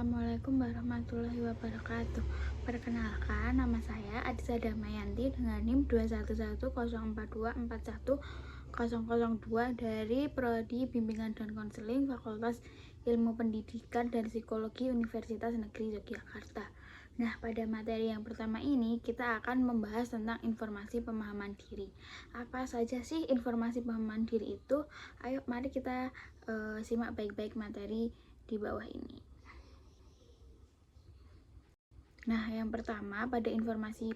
Assalamualaikum warahmatullahi wabarakatuh. Perkenalkan, nama saya Adisa Damayanti dengan NIM 21104241002 dari Prodi Bimbingan dan Konseling Fakultas Ilmu Pendidikan dan Psikologi Universitas Negeri Yogyakarta. Nah, pada materi yang pertama ini kita akan membahas tentang informasi pemahaman diri. Apa saja sih informasi pemahaman diri itu? Ayo mari kita simak baik-baik materi di bawah ini. Nah, yang pertama pada informasi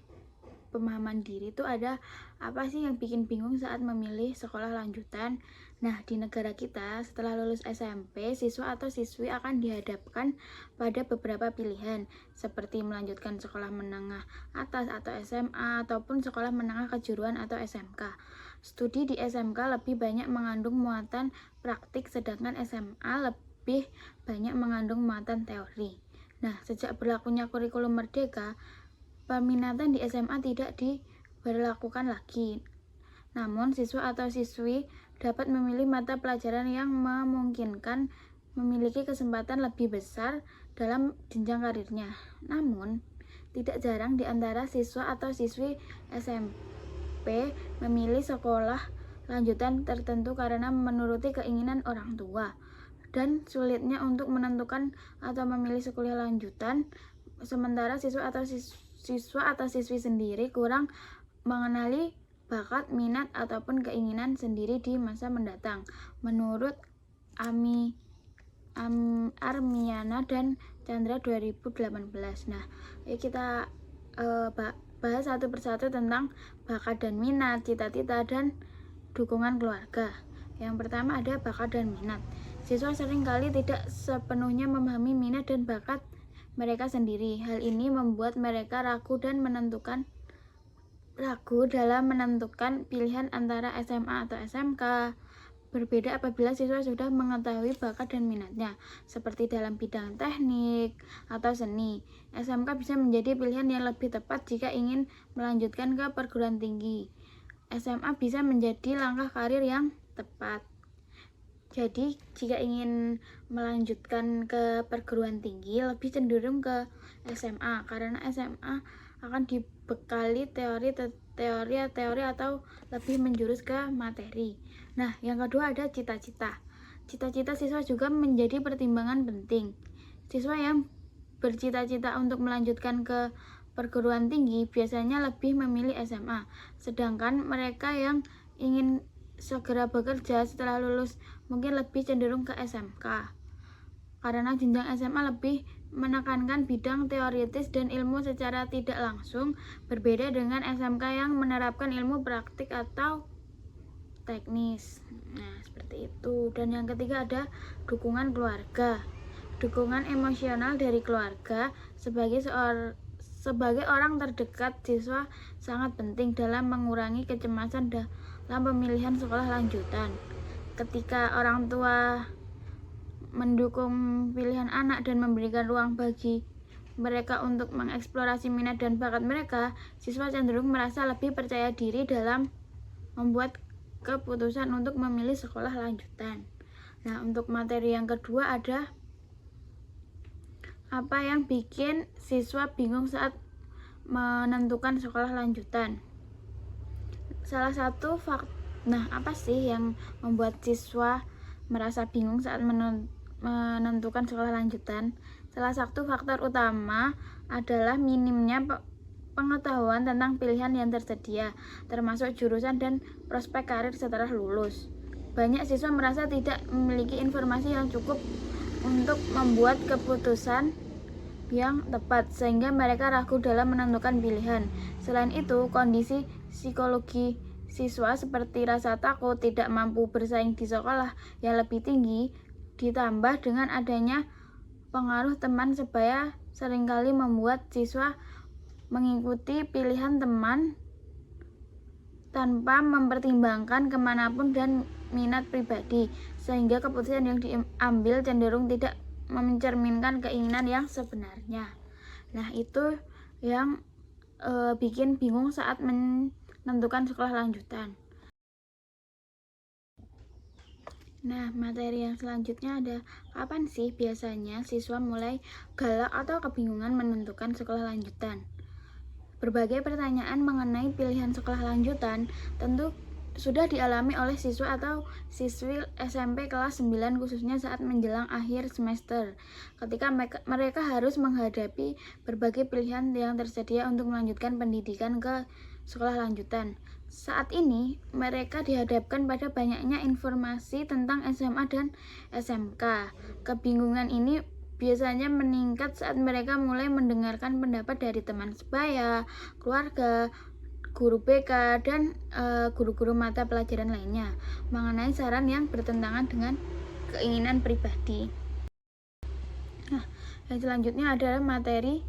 pemahaman diri itu ada apa sih yang bikin bingung saat memilih sekolah lanjutan. Nah, di negara kita setelah lulus SMP, siswa atau siswi akan dihadapkan pada beberapa pilihan seperti melanjutkan sekolah menengah atas atau SMA ataupun sekolah menengah kejuruan atau SMK. Studi di SMK lebih banyak mengandung muatan praktik, sedangkan SMA lebih banyak mengandung muatan teori. Nah, sejak berlakunya kurikulum merdeka, peminatan di SMA tidak diberlakukan lagi. Namun, siswa atau siswi dapat memilih mata pelajaran yang memungkinkan memiliki kesempatan lebih besar dalam jenjang karirnya. Namun, tidak jarang di antara siswa atau siswi SMP memilih sekolah lanjutan tertentu karena menuruti keinginan orang tua dan sulitnya untuk menentukan atau memilih sekolah lanjutan, sementara siswa atau siswi sendiri kurang mengenali bakat, minat, ataupun keinginan sendiri di masa mendatang. Menurut Armiana dan Chandra 2018. Nah, kita bahas satu persatu tentang bakat dan minat, cita-cita, dan dukungan keluarga. Yang pertama ada bakat dan minat. Siswa seringkali tidak sepenuhnya memahami minat dan bakat mereka sendiri. Hal ini membuat mereka ragu dalam menentukan pilihan antara SMA atau SMK. Berbeda apabila siswa sudah mengetahui bakat dan minatnya, seperti dalam bidang teknik atau seni. SMK bisa menjadi pilihan yang lebih tepat jika ingin melanjutkan ke perguruan tinggi. SMA bisa menjadi langkah karir yang tepat. Jadi, jika ingin melanjutkan ke perguruan tinggi, lebih cenderung ke SMA, karena SMA akan dibekali teori atau lebih menjurus ke materi. Nah, yang kedua ada cita-cita. Cita-cita siswa juga menjadi pertimbangan penting. Siswa yang bercita-cita untuk melanjutkan ke perguruan tinggi biasanya lebih memilih SMA, sedangkan mereka yang ingin segera bekerja setelah lulus mungkin lebih cenderung ke SMK, karena jenjang SMA lebih menekankan bidang teoritis dan ilmu secara tidak langsung, berbeda dengan SMK yang menerapkan ilmu praktik atau teknis. Nah, seperti itu. Dan yang ketiga ada dukungan keluarga. Dukungan emosional dari keluarga sebagai orang terdekat siswa sangat penting dalam mengurangi kecemasan dalam pemilihan sekolah lanjutan. Ketika orang tua mendukung pilihan anak dan memberikan ruang bagi mereka untuk mengeksplorasi minat dan bakat mereka, siswa cenderung merasa lebih percaya diri dalam membuat keputusan untuk memilih sekolah lanjutan. Nah, untuk materi yang kedua ada apa yang bikin siswa bingung saat menentukan sekolah lanjutan. Apa sih yang membuat siswa merasa bingung saat menentukan sekolah lanjutan? Salah satu faktor utama adalah minimnya pengetahuan tentang pilihan yang tersedia, termasuk jurusan dan prospek karir setelah lulus. Banyak siswa merasa tidak memiliki informasi yang cukup untuk membuat keputusan yang tepat, sehingga mereka ragu dalam menentukan pilihan. Selain itu, kondisi psikologi siswa seperti rasa takut, tidak mampu bersaing di sekolah yang lebih tinggi, ditambah dengan adanya pengaruh teman sebaya seringkali membuat siswa mengikuti pilihan teman tanpa mempertimbangkan kemanapun dan minat pribadi, sehingga keputusan yang diambil cenderung tidak mencerminkan keinginan yang sebenarnya. Nah, itu yang bikin bingung saat menentukan sekolah lanjutan. Nah, materi yang selanjutnya ada kapan sih biasanya siswa mulai galak atau kebingungan menentukan sekolah lanjutan? Berbagai pertanyaan mengenai pilihan sekolah lanjutan tentu sudah dialami oleh siswa atau siswi SMP kelas 9 khususnya saat menjelang akhir semester. Ketika mereka harus menghadapi berbagai pilihan yang tersedia untuk melanjutkan pendidikan ke sekolah lanjutan. Saat ini mereka dihadapkan pada banyaknya informasi tentang SMA dan SMK. Kebingungan ini biasanya meningkat saat mereka mulai mendengarkan pendapat dari teman sebaya, keluarga, guru BK, dan guru-guru mata pelajaran lainnya mengenai saran yang bertentangan dengan keinginan pribadi. Nah, yang selanjutnya adalah materi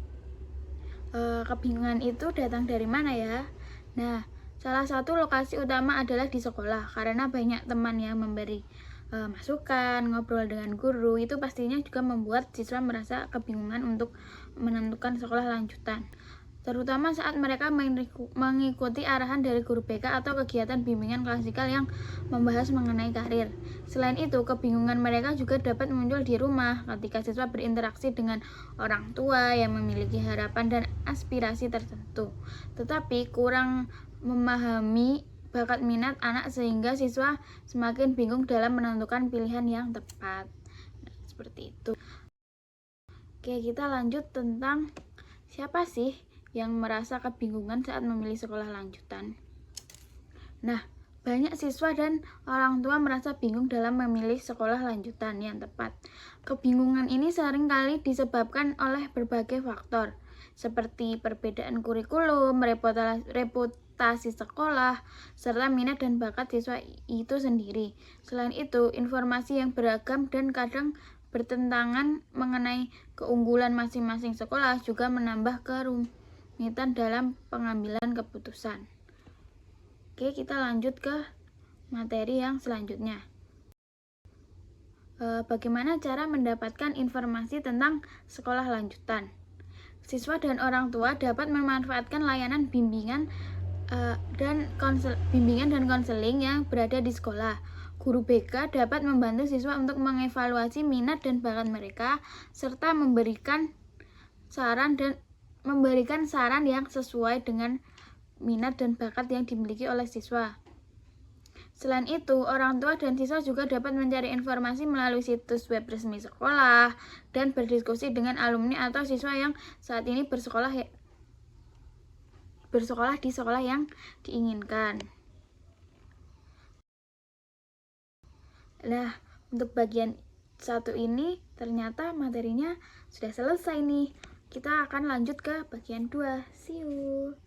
kebingungan itu datang dari mana ya? Nah, salah satu lokasi utama adalah di sekolah karena banyak teman yang memberi masukan, ngobrol dengan guru, itu pastinya juga membuat siswa merasa kebingungan untuk menentukan sekolah lanjutan. Terutama saat mereka mengikuti arahan dari guru BK atau kegiatan bimbingan klasikal yang membahas mengenai karir. Selain itu, kebingungan mereka juga dapat muncul di rumah ketika siswa berinteraksi dengan orang tua yang memiliki harapan dan aspirasi tertentu, tetapi kurang memahami bakat minat anak sehingga siswa semakin bingung dalam menentukan pilihan yang tepat. Nah, seperti itu. Oke, kita lanjut tentang siapa sih yang merasa kebingungan saat memilih sekolah lanjutan. Nah, banyak siswa dan orang tua merasa bingung dalam memilih sekolah lanjutan yang tepat. Kebingungan ini seringkali disebabkan oleh berbagai faktor, seperti perbedaan kurikulum, reputasi sekolah, serta minat dan bakat siswa itu sendiri. Selain itu, informasi yang beragam dan kadang bertentangan mengenai keunggulan masing-masing sekolah juga menambah kerumitan dalam pengambilan keputusan. Oke, kita lanjut ke materi yang selanjutnya. Bagaimana cara mendapatkan informasi tentang sekolah lanjutan? Siswa dan orang tua dapat memanfaatkan layanan bimbingan dan konseling yang berada di sekolah. Guru BK dapat membantu siswa untuk mengevaluasi minat dan bakat mereka serta memberikan saran yang sesuai dengan minat dan bakat yang dimiliki oleh siswa. Selain itu, orang tua dan siswa juga dapat mencari informasi melalui situs web resmi sekolah dan berdiskusi dengan alumni atau siswa yang saat ini bersekolah di sekolah yang diinginkan. Nah, untuk bagian satu ini ternyata materinya sudah selesai nih. Kita akan lanjut ke bagian 2. See you.